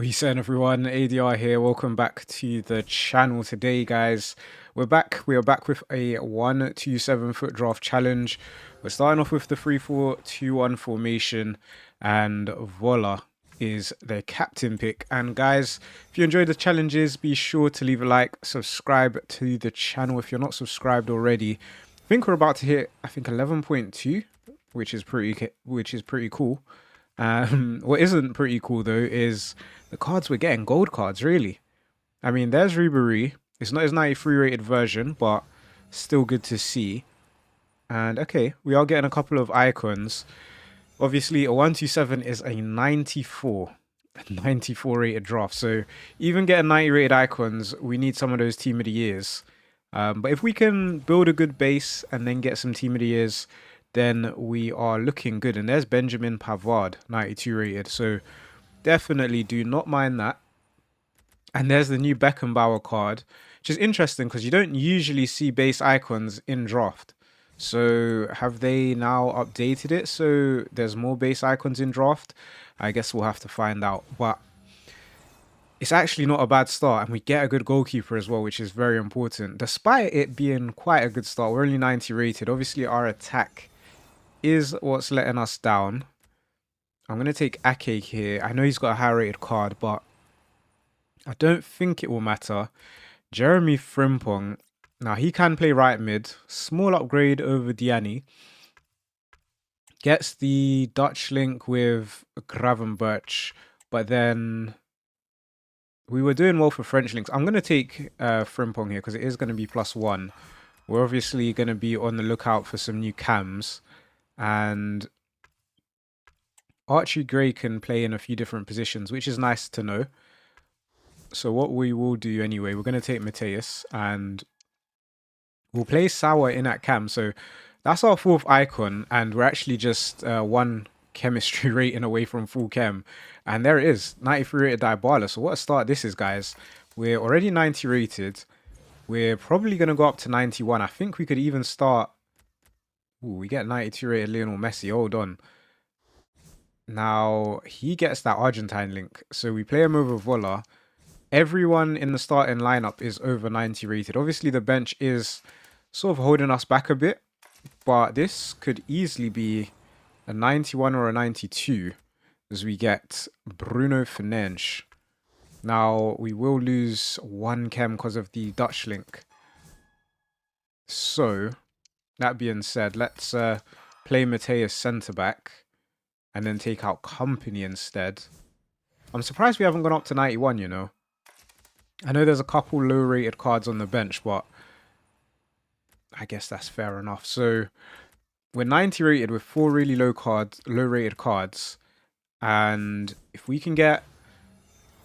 What you saying, everyone? ADR here. Welcome back to the channel today, guys. We're back. We are back with a 1-2-7 FUT Draft challenge. We're starting off with the 3-4-2-1 formation, and voila is the captain pick. And guys, if you enjoyed the challenges, be sure to leave a like, subscribe to the channel if you're not subscribed already. I think we're about to hit, 11.2, which is pretty cool. What isn't pretty cool though is the cards we're getting, gold cards, really. I mean, there's Ribery. It's not his 93 rated version, but still good to see. And okay, we are getting a couple of icons. Obviously, a 127 is a 94 rated draft. So even getting 90 rated icons, we need some of those team of the years. But if we can build a good base and then get some team of the years, then we are looking good. And there's Benjamin Pavard, 92 rated. So definitely do not mind that. And there's the new Beckenbauer card, which is interesting because you don't usually see base icons in draft. So have they now updated it so there's more base icons in draft? I guess we'll have to find out. But it's actually not a bad start, and we get a good goalkeeper as well, which is very important. Despite it being quite a good start, we're only 90 rated. Obviously, our attack is what's letting us down. I'm going to take Ake here. I know he's got a high rated card, but I don't think it will matter. Jeremy Frimpong. Now, he can play right mid. Small upgrade over Diani. Gets the Dutch link with Gravenberch, but then we were doing well for French links. I'm going to take Frimpong here because it is going to be +1. We're obviously going to be on the lookout for some new cams. And Archie Gray can play in a few different positions, which is nice to know. So what we will do anyway, we're going to take Matthäus and we'll play Sauer in at cam. So that's our 4th icon, and we're actually just 1 chemistry rating away from full chem. And there it is, 93 rated Dybala. So what a start this is, guys. We're already 90 rated. We're probably going to go up to 91. I think we could even start... Ooh, we get 92 rated Lionel Messi. Hold on. Now, he gets that Argentine link. So we play him over Vola. Everyone in the starting lineup is over 90 rated. Obviously, the bench is sort of holding us back a bit, but this could easily be a 91 or a 92 as we get Bruno Fernandes. Now, we will lose 1 chem because of the Dutch link. So, that being said, let's play Matthäus centre-back and then take out Company instead. I'm surprised we haven't gone up to 91, you know. I know there's a couple low-rated cards on the bench, but I guess that's fair enough. So we're 90 rated with 4 really low-rated cards. And if we can get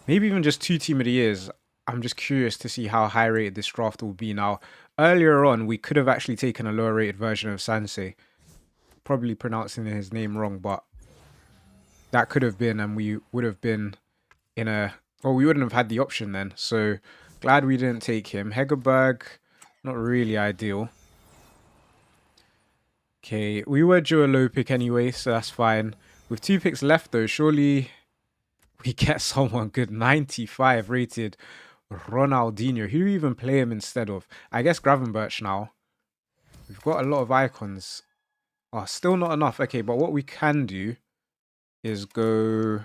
maybe even just 2 team of the years, I'm just curious to see how high-rated this draft will be. Now, earlier on, we could have actually taken a lower-rated version of Sansei. Probably pronouncing his name wrong, but that could have been, and we would have been in a... Well, we wouldn't have had the option then. So, glad we didn't take him. Hegerberg, not really ideal. Okay, we were due a low pick anyway, so that's fine. With 2 picks left, though, surely we get someone good. 95 rated Ronaldinho. Who do we even play him instead of? I guess Gravenberch now. We've got a lot of icons. Oh, still not enough. Okay, but what we can do is go...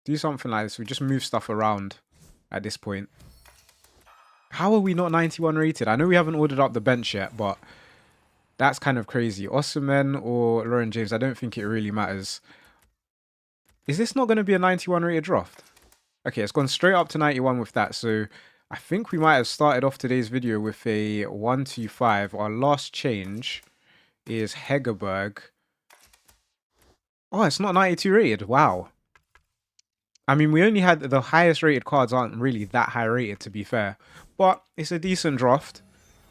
do something like this. We just move stuff around at this point. How are we not 91 rated? I know we haven't ordered up the bench yet, but that's kind of crazy. Osimhen or Lauren James, I don't think it really matters. Is this not going to be a 91 rated draft? Okay, it's gone straight up to 91 with that. So I think we might have started off today's video with a 125. Our last change is Hegerberg. Oh, it's not 92 rated. Wow. I mean, we only had the highest rated cards aren't really that high rated, to be fair. But it's a decent draft.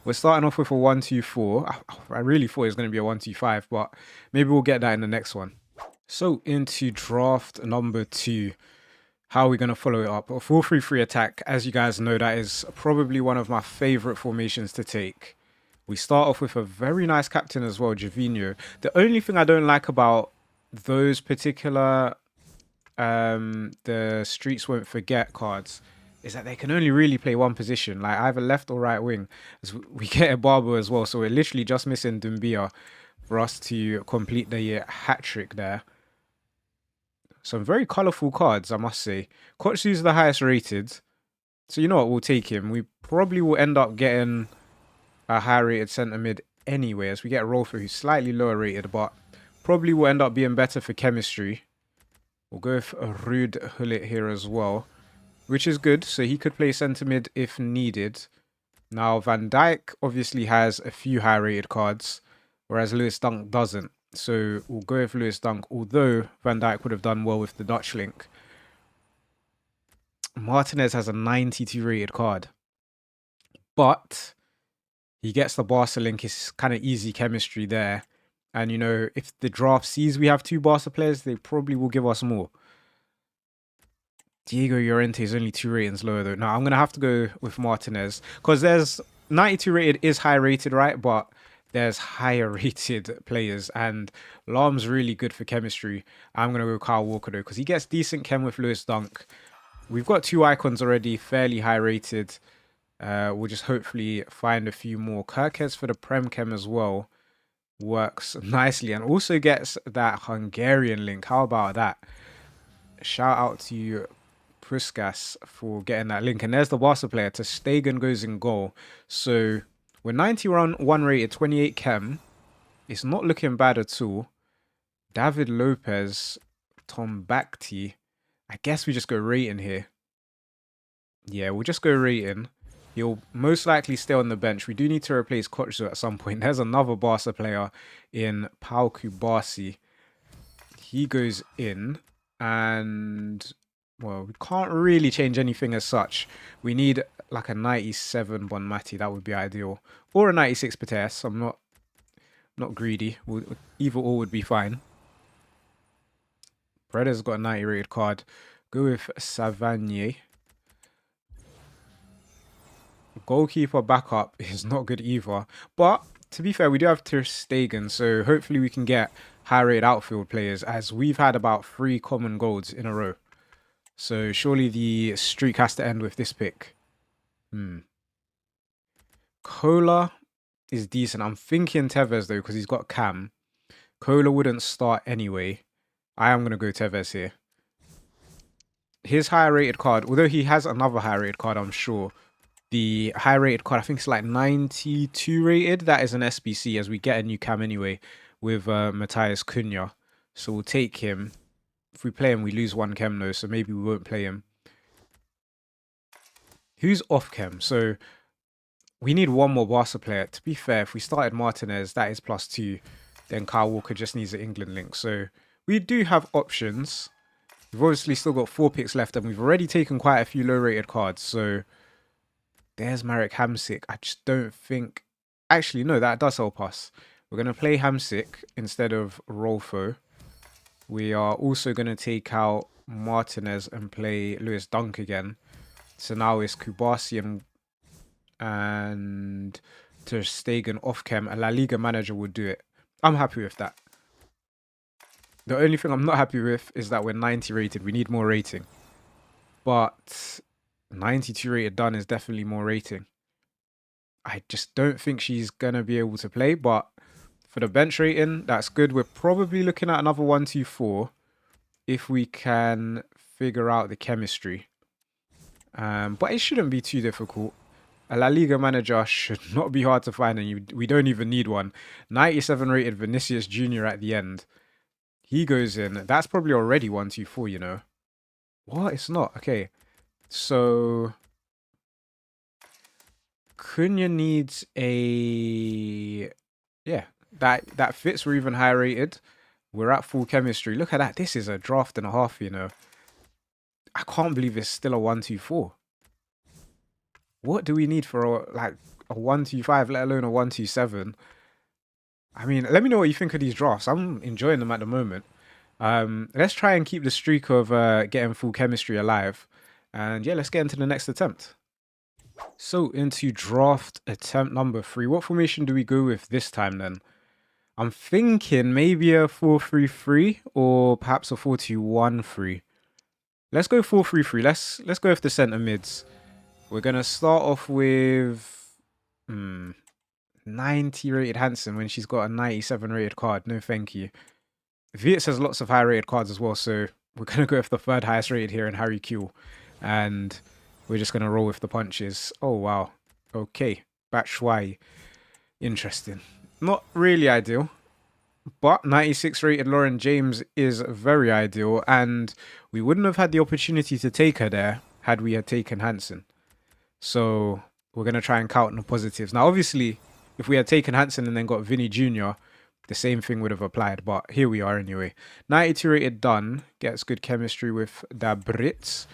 We're starting off with a 124. I really thought it was going to be a 125, but maybe we'll get that in the next one. So into draft number 2. How are we going to follow it up? A 4-3-3 attack. As you guys know, that is probably one of my favorite formations to take. We start off with a very nice captain as well, Gervinho. The only thing I don't like about those particular the Streets Won't Forget cards is that they can only really play one position, like either left or right wing. As we get a Barber as well, so we're literally just missing Dumbia for us to complete the hat trick there. Some very colourful cards, I must say. Kotsu's the highest rated, so you know what, we'll take him. We probably will end up getting a higher rated centre mid anyway, as we get Rolfo, who's slightly lower rated, but probably will end up being better for chemistry. We'll go with a Rude Hullet here as well, which is good. So he could play centre mid if needed. Now, Van Dijk obviously has a few high-rated cards, whereas Lewis Dunk doesn't. So we'll go with Lewis Dunk, although Van Dijk would have done well with the Dutch link. Martinez has a 92 rated card, but he gets the Barca link. It's kind of easy chemistry there. And, you know, if the draft sees we have 2 Barca players, they probably will give us more. Diego Llorente is only 2 ratings lower, though. Now, I'm going to have to go with Martinez. Because there's 92 rated is high rated, right? But there's higher rated players. And Lahm's really good for chemistry. I'm going to go Kyle Walker, though. Because he gets decent chem with Lewis Dunk. We've got 2 icons already, fairly high rated. We'll just hopefully find a few more. Kirkes for the Prem Chem as well. Works nicely and also gets that Hungarian link. How about that? Shout out to you, Puskas, for getting that link. And there's the Barca player. Ter Stegen goes in goal. So we're 91 rated, 28 chem. It's not looking bad at all. David Lopez, Tom Bakti. I guess we just go rating here. Yeah, we'll just go rating. He'll most likely stay on the bench. We do need to replace Kotsu at some point. There's another Barca player in Pau Kubasi. He goes in. And, well, we can't really change anything as such. We need like a 97 Bonmati. That would be ideal. Or a 96 Pates. I'm not greedy. Either or would be fine. Breda's got a 90 rated card. Go with Savanier. Goalkeeper backup is not good either. But to be fair, we do have Ter Stegen, so hopefully we can get high-rated outfield players, as we've had about 3 common golds in a row. So surely the streak has to end with this pick. Kola is decent. I'm thinking Tevez though, because he's got Cam. Kola wouldn't start anyway. I am going to go Tevez here. His higher-rated card, although he has another high-rated card, I'm sure. The high rated card, I think it's like 92 rated. That is an SBC, as we get a new cam anyway with Matthias Cunha. So we'll take him. If we play him, we lose 1 chem though, so maybe we won't play him. Who's off chem? So we need 1 more Barca player. To be fair, if we started Martinez, that is +2. Then Kyle Walker just needs an England link. So we do have options. We've obviously still got 4 picks left, and we've already taken quite a few low rated cards. So there's Marek Hamsik. I just don't think... Actually, no, that does help us. We're going to play Hamsik instead of Rolfo. We are also going to take out Martinez and play Lewis Dunk again. So now it's Kubasi and Ter Stegen off chem. A La Liga manager would do it. I'm happy with that. The only thing I'm not happy with is that we're 90 rated. We need more rating. But 92 rated done is definitely more rating. I just don't think she's going to be able to play, but for the bench rating, that's good. We're probably looking at another 1-2-4 if we can figure out the chemistry. But it shouldn't be too difficult. A La Liga manager should not be hard to find, and we don't even need one. 97 rated Vinicius Jr. at the end. He goes in. That's probably already 1-2-4, you know. What? It's not. Okay. So Cunha needs a... Yeah, that fits. We're even higher rated. We're at full chemistry. Look at that. This is a draft and a half, you know. I can't believe it's still a 1-2-4. What do we need for a 1-2-5, let alone a 1-2-7? I mean, let me know what you think of these drafts. I'm enjoying them at the moment. Let's try and keep the streak of getting full chemistry alive. And yeah, let's get into the next attempt. So into draft attempt number 3. What formation do we go with this time then? I'm thinking maybe a 4-3-3 or perhaps a 4-2-1-3. Let's go 4-3-3. Let's go with the centre mids. We're gonna start off with 90 rated Hansen when she's got a 97 rated card. No, thank you. Vietz has lots of high rated cards as well, so we're gonna go with the third highest rated here in Harry Q, and we're just gonna roll with the punches. Oh wow. Okay, Batshuayi. Interesting. Not really ideal. But 96 rated Lauren James is very ideal, and we wouldn't have had the opportunity to take her there had we had taken Hansen. So we're going to try and count the positives. Now, obviously, if we had taken Hansen and then got Vinny Jr., the same thing would have applied, but here we are anyway. 92 rated Dunn gets good chemistry with Dabritz.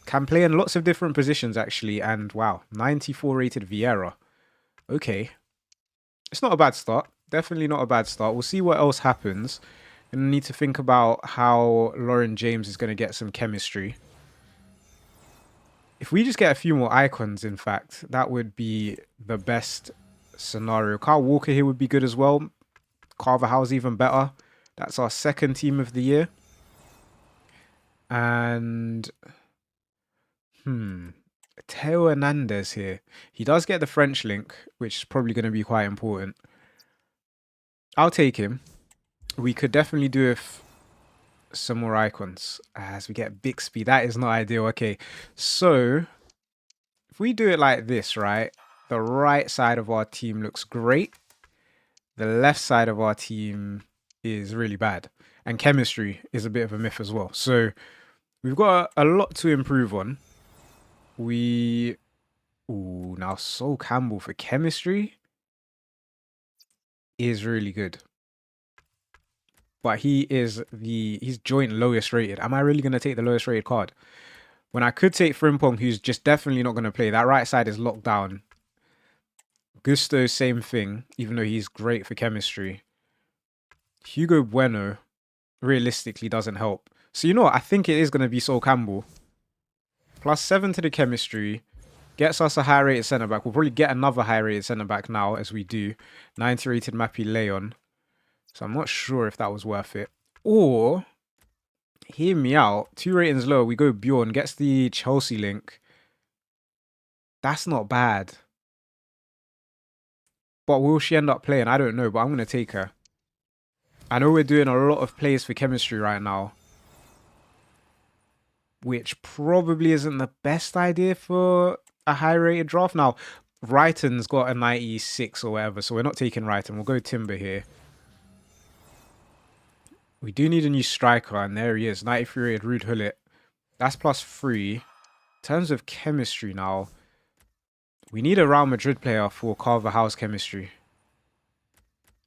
Can play in lots of different positions, actually, and wow, 94 rated Vieira. Okay. It's not a bad start. Definitely not a bad start. We'll see what else happens. And need to think about how Lauren James is going to get some chemistry. If we just get a few more icons, in fact, that would be the best scenario. Kyle Walker here would be good as well. Carver House even better. That's our second team of the year. And Theo Hernandez here. He does get the French link, which is probably going to be quite important. I'll take him. We could definitely do with some more icons as we get Bixby. That is not ideal. Okay, so if we do it like this, right? The right side of our team looks great. The left side of our team is really bad. And chemistry is a bit of a myth as well. So we've got a lot to improve on. Now Sol Campbell for chemistry is really good. But he's joint lowest rated. Am I really going to take the lowest rated card? When I could take Frimpong, who's just definitely not going to play. That right side is locked down. Gusto, same thing, even though he's great for chemistry. Hugo Bueno, realistically, doesn't help. So you know what? I think it is going to be Sol Campbell. +7 to the chemistry. Gets us a high rated centre-back. We'll probably get another high rated centre-back now as we do. 90 rated Mappy Leon. So I'm not sure if that was worth it. Or, hear me out, 2 ratings lower, we go Bjorn, gets the Chelsea link. That's not bad. But will she end up playing? I don't know, but I'm going to take her. I know we're doing a lot of plays for chemistry right now, which probably isn't the best idea for a high rated draft. Now, Wrighton's got a 96 or whatever, so we're not taking Wrighton. We'll go Timber here. We do need a new striker, and there he is. 93 rated Ruud Gullit. That's +3. In terms of chemistry now, we need a Real Madrid player for Carver House chemistry.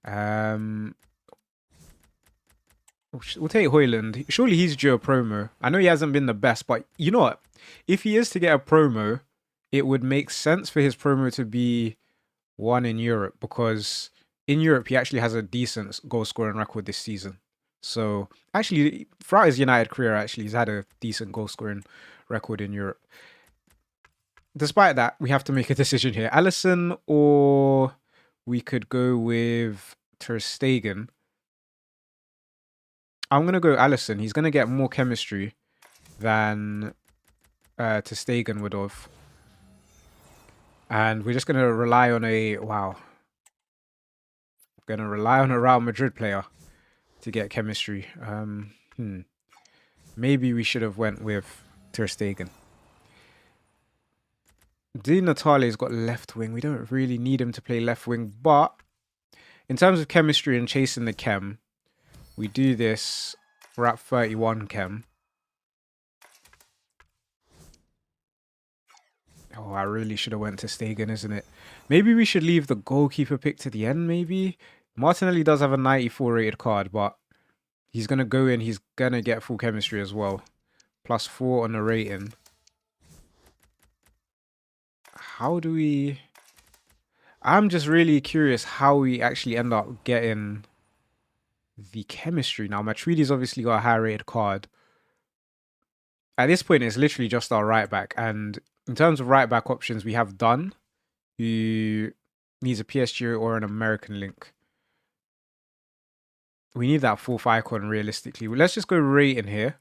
We'll take Hoyland. Surely he's due a promo. I know he hasn't been the best, but you know what? If he is to get a promo, it would make sense for his promo to be one in Europe, because in Europe he actually has a decent goal scoring record this season. So actually, throughout his United career, actually, he's had a decent goal scoring record in Europe. Despite that, we have to make a decision here. Alisson, or we could go with Ter Stegen. I'm going to go Alisson. He's going to get more chemistry than Ter Stegen would have. And we're just going to rely on a... Wow. We're going to rely on a Real Madrid player to get chemistry. Maybe we should have went with Ter Stegen. Di Natale's got left wing. We don't really need him to play left wing, but in terms of chemistry and chasing the chem, we do this. We're at 31 chem. Oh, I really should have went to Stegen, isn't it? Maybe we should leave the goalkeeper pick to the end, maybe? Martinelli does have a 94 rated card, but he's going to go in. He's going to get full chemistry as well. +4 on the rating. How do we... I'm just really curious how we actually end up getting the chemistry. Now, Matuidi's obviously got a high rated card. At this point, it's literally just our right back. And in terms of right back options, we have Dunn, who needs a PSG or an American link. We need that 4th icon realistically. Let's just go rating here.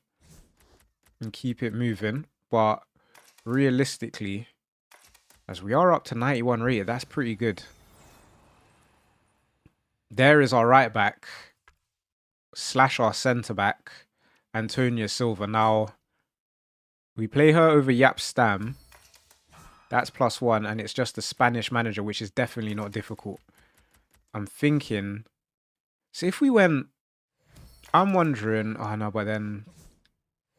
and keep it moving. But realistically, as we are up to 91 rated, that's pretty good. There is our right back / our centre back, Antonia Silva. Now, we play her over Yap Stam. That's +1, and it's just the Spanish manager, which is definitely not difficult. I'm thinking... So if we went... I'm wondering... Oh, no, but then...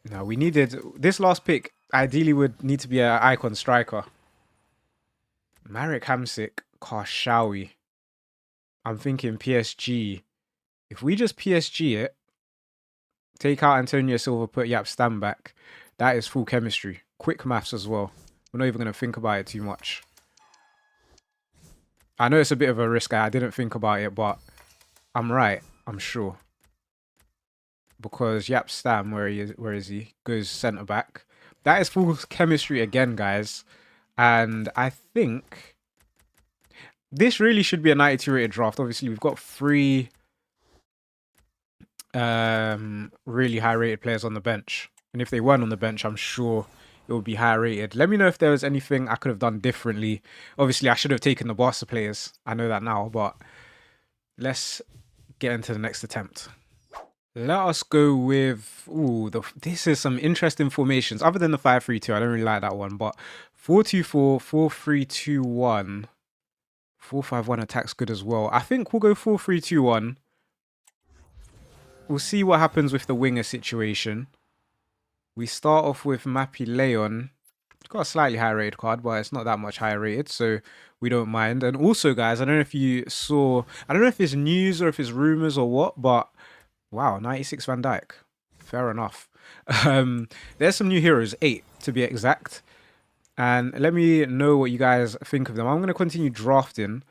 No, we needed... This last pick ideally would need to be an icon striker. Marek Hamsik, Karshawi. I'm thinking PSG. If we just PSG it, take out Antonio Silva, put Yap Stam back, that is full chemistry. Quick maths as well. We're not even going to think about it too much. I know it's a bit of a risk. I didn't think about it, but I'm right. I'm sure. Because Yap Stam, where is he? Goes centre back. That is full chemistry again, guys. And I think this really should be a 92 rated draft. Obviously, we've got 3 really high rated players on the bench. And if they weren't on the bench, I'm sure it would be high rated. Let me know if there was anything I could have done differently. Obviously, I should have taken the Barca players. I know that now, but let's get into the next attempt. Let us go with... Ooh, this is some interesting formations. Other than the 5-3-2, I don't really like that one. But 4-2-4, 4-3-2-1, 4-5-1 attack's good as well. I think we'll go 4-3-2-1. We'll see what happens with the winger situation. We start off with Mappy Leon. Got a slightly higher rated card, but it's not that much higher rated, so we don't mind. And also, guys, I don't know if you saw... I don't know if it's news or if it's rumours or what, but... Wow, 96 Van Dijk. Fair enough. There's some new heroes, 8 to be exact. And let me know what you guys think of them. I'm going to continue drafting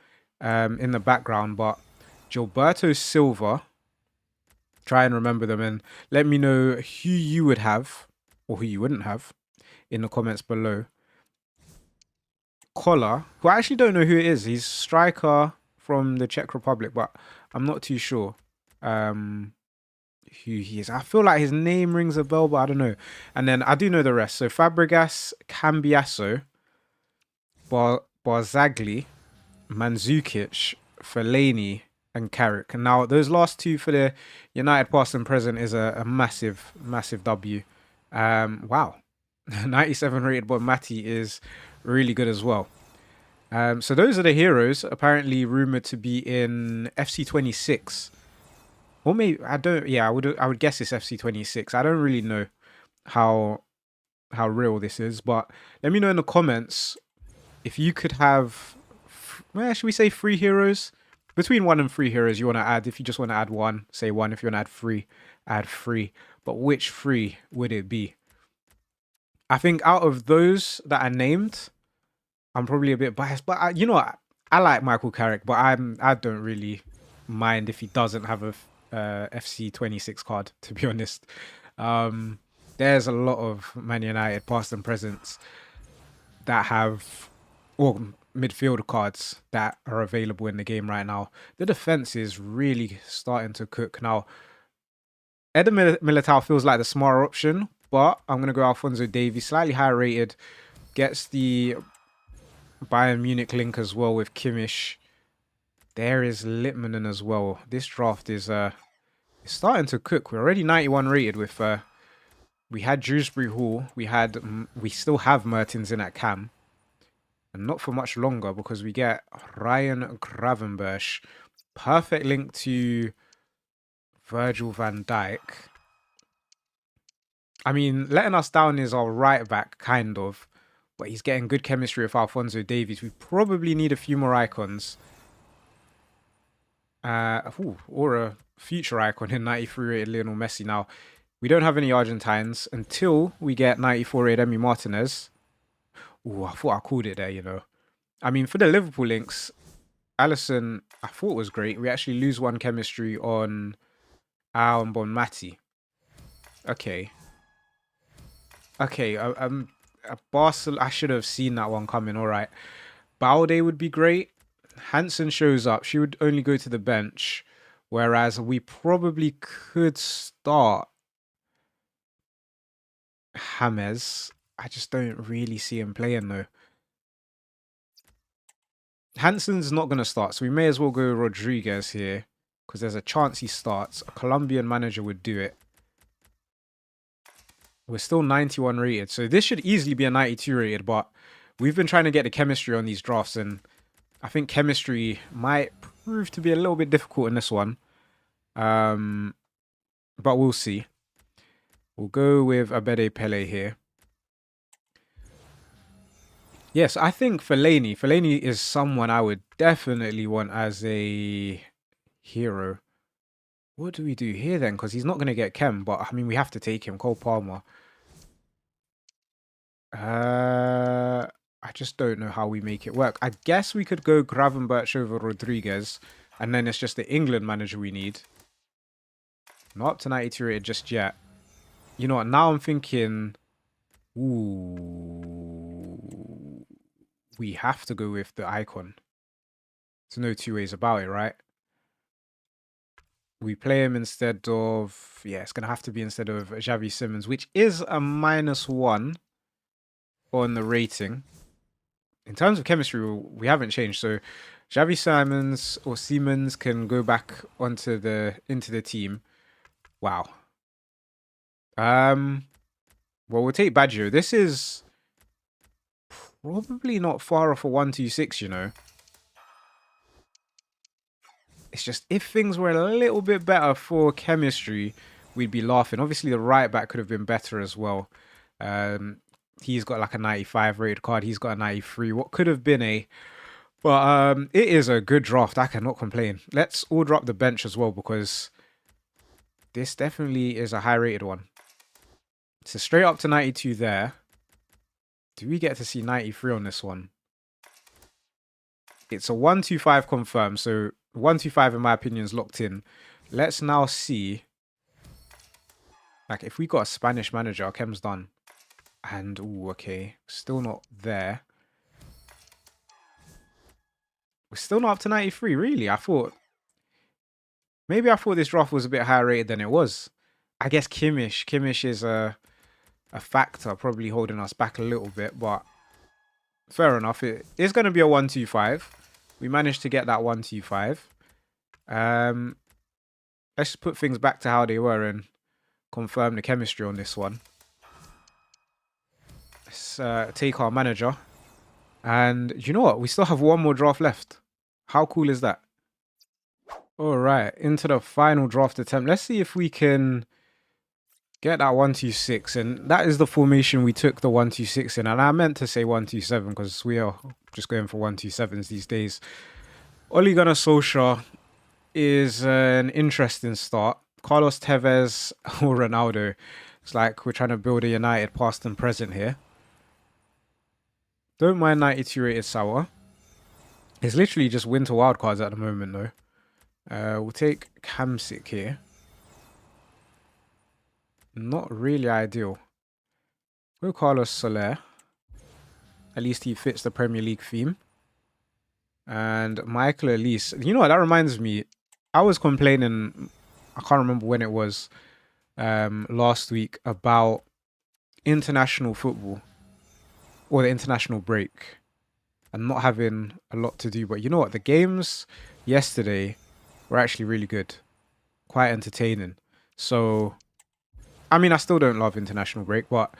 in the background, but Gilberto Silva, try and remember them and let me know who you would have or who you wouldn't have in the comments below. Koller, who I actually don't know who it is. He's striker from the Czech Republic, but I'm not too sure who he is. I feel like his name rings a bell, but I don't know. And then I do know the rest. So Fabregas, Cambiasso, Barzagli, Mandzukic, Fellaini, and Carrick. And now those last 2 for the United past and present is a massive, massive W. Wow. 97 rated Bon Mati is really good as well. So those are the heroes apparently rumored to be in FC26. Or maybe I don't. Yeah, I would guess it's FC26. I don't really know how real this is, but let me know in the comments if you could have. Well, should we say 3 heroes? Between 1 and 3 heroes you want to add. If you just want to add 1, say 1. If you want to add 3. But which 3 would it be? I think out of those that I named, I'm probably a bit biased. But you know what? I like Michael Carrick, but I don't really mind if he doesn't have a FC26 card, to be honest. There's a lot of Man United past and presents that have midfield cards that are available in the game right now. The defense is really starting to cook now. Eder Militao feels like the smarter option, but I'm going to go Alphonso Davies, slightly higher rated, gets the Bayern Munich link as well with Kimmich. There is Litmanen as well. This draft is it's starting to cook. We're already 91 rated with we had Dewsbury Hall, we still have Mertens in at cam, and not for much longer because we get Ryan Gravenberch, perfect link to Virgil van Dijk. I mean, letting us down is our right back, kind of, but he's getting good chemistry with Alphonso Davies. We probably need a few more icons. Or a future icon in 93 rated Lionel Messi. Now, we don't have any Argentines until we get 94 rated Emi Martinez. Ooh, I thought I called it there, you know. I mean, for the Liverpool links, Alisson, I thought was great. We actually lose 1 chemistry on Al and Bon Mati. Okay. Okay, Barcelona, I should have seen that one coming, all right. Balde would be great. Hansen shows up. She would only go to the bench. Whereas we probably could start. James. I just don't really see him playing though. Hansen's not going to start, so we may as well go Rodriguez here because there's a chance he starts. A Colombian manager would do it. We're still 91 rated, so this should easily be a 92 rated, but we've been trying to get the chemistry on these drafts, and I think chemistry might prove to be a little bit difficult in this one. But we'll see. We'll go with Abede Pele here. Yes, I think Fellaini. Fellaini is someone I would definitely want as a hero. What do we do here then? Because he's not going to get chem, but I mean, we have to take him. Cole Palmer. I just don't know how we make it work. I guess we could go Gravenberch over Rodriguez, and then it's just the England manager we need. Not up to 92 rated just yet. You know what? Now I'm thinking, ooh, we have to go with the icon. There's no two ways about it, right? We play him instead of, yeah, it's going to have to be instead of Xavi Simons, which is a -1 on the rating. In terms of chemistry, we haven't changed. So Xavi Simons or Siemens can go back into the team. Wow. Well, we'll take Baggio. This is probably not far off a 126, you know. It's just if things were a little bit better for chemistry, we'd be laughing. Obviously, the right back could have been better as well. He's got like a 95 rated card. He's got a 93. What could have been a... But it is a good draft. I cannot complain. Let's order up the bench as well because this definitely is a high rated one. So straight up to 92 there. Do we get to see 93 on this one? It's a 125 confirmed. So 125 in my opinion is locked in. Let's now see. Like if we got a Spanish manager, Kem's done. And, ooh, okay. Still not there. We're still not up to 93, really. Maybe I thought this draft was a bit higher rated than it was. I guess Kimmich. Kimmich is a factor, probably holding us back a little bit, but fair enough. It is going to be a 125. We managed to get that 125. Let's put things back to how they were and confirm the chemistry on this one. Let's take our manager. And you know what? We still have one more draft left. How cool is that? All right, into the final draft attempt. Let's see if we can get that 126. And that is the formation we took the 126 in. And I meant to say 127 because we are just going for 127s these days. Ole Gunnar Solskjaer is an interesting start. Carlos Tevez or Ronaldo. It's like we're trying to build a United past and present here. Don't mind 92 rated Sour. It's literally just winter wildcards at the moment though. We'll take Kamsik here. Not really ideal. Go Carlos Soler. At least he fits the Premier League theme. And Michael Elise. You know what? That reminds me. I was complaining, I can't remember when it was, last week about international football. Or the international break. And not having a lot to do. But you know what? The games yesterday were actually really good. Quite entertaining. So, I mean, I still don't love international break, but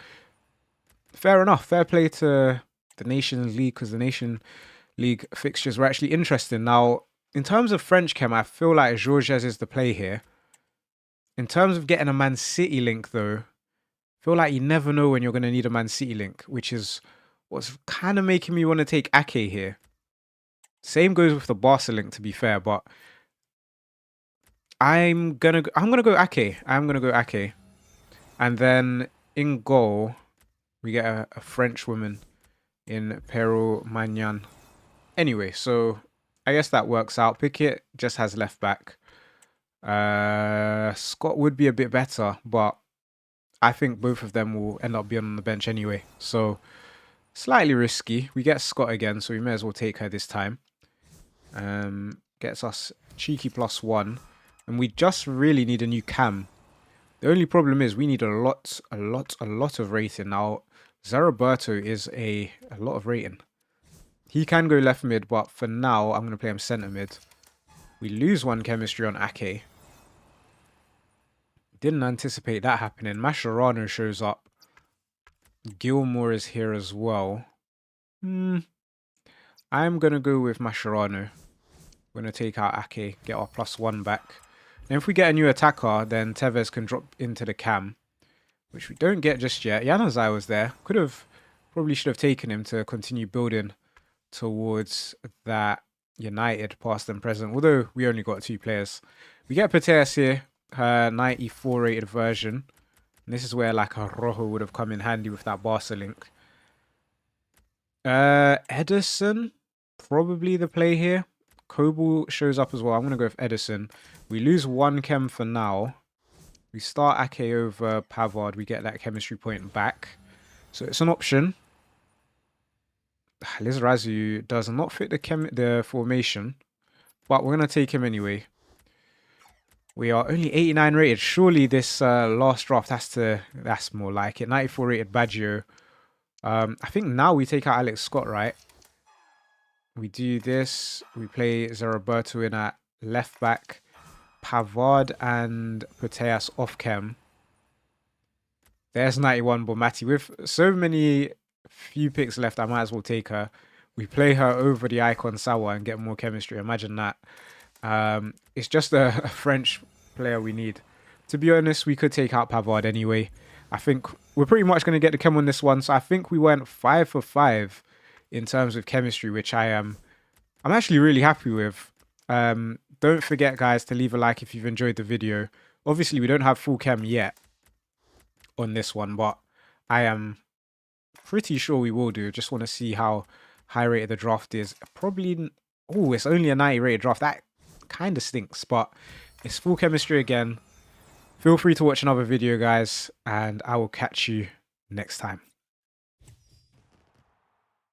fair enough. Fair play to the Nations League because the Nation League fixtures were actually interesting. Now, in terms of French chem, I feel like Georges is the play here. In terms of getting a Man City link, though, I feel like you never know when you're going to need a Man City link, which is what's kind of making me want to take Ake here. Same goes with the Barca link, to be fair, but I'm gonna go Ake. I'm gonna go Ake. And then in goal, we get a French woman in Pero Magnan. Anyway, so I guess that works out. Pickett just has left back. Scott would be a bit better, but I think both of them will end up being on the bench anyway. So slightly risky. We get Scott again, so we may as well take her this time. Gets us cheeky +1. And we just really need a new cam. The only problem is we need a lot of rating. Now, Zaraberto is a lot of rating. He can go left mid, but for now, I'm going to play him center mid. We lose 1 chemistry on Ake. Didn't anticipate that happening. Mascherano shows up. Gilmore is here as well. I'm going to go with Mascherano. We're going to take out Ake, get our +1 back. And if we get a new attacker, then Tevez can drop into the cam, which we don't get just yet. Januzaj was there. Probably should have taken him to continue building towards that United past and present, although we only got 2 players. We get Nepenthez here, her 94 rated version. And this is where like a Rojo would have come in handy with that Barca link. Edison, probably the play here. Coble shows up as well. I'm going to go with Edison. We lose 1 chem for now. We start Ake over Pavard. We get that chemistry point back. So it's an option. Lizarazu does not fit the formation, but we're going to take him anyway. We are only 89 rated. Surely this last draft that's more like it. 94 rated Baggio. I think now we take out Alex Scott, right? We do this. We play Zaraberto in at left back. Pavard and Puteas off chem. There's 91 Bomati. With so many few picks left, I might as well take her. We play her over the icon Sawa and get more chemistry. Imagine that. It's just a French player we need. To be honest, we could take out Pavard anyway. I think we're pretty much going to get the chem on this one. So I think we went 5 for 5 in terms of chemistry, which I'm actually really happy with. Don't forget, guys, to leave a like if you've enjoyed the video. Obviously, we don't have full chem yet on this one, but I am pretty sure we will do. Just want to see how high rated the draft is. Probably, oh, it's only a 90 rated draft. That kind of stinks, but it's full chemistry again. Feel free to watch another video, guys, and I will catch you next time.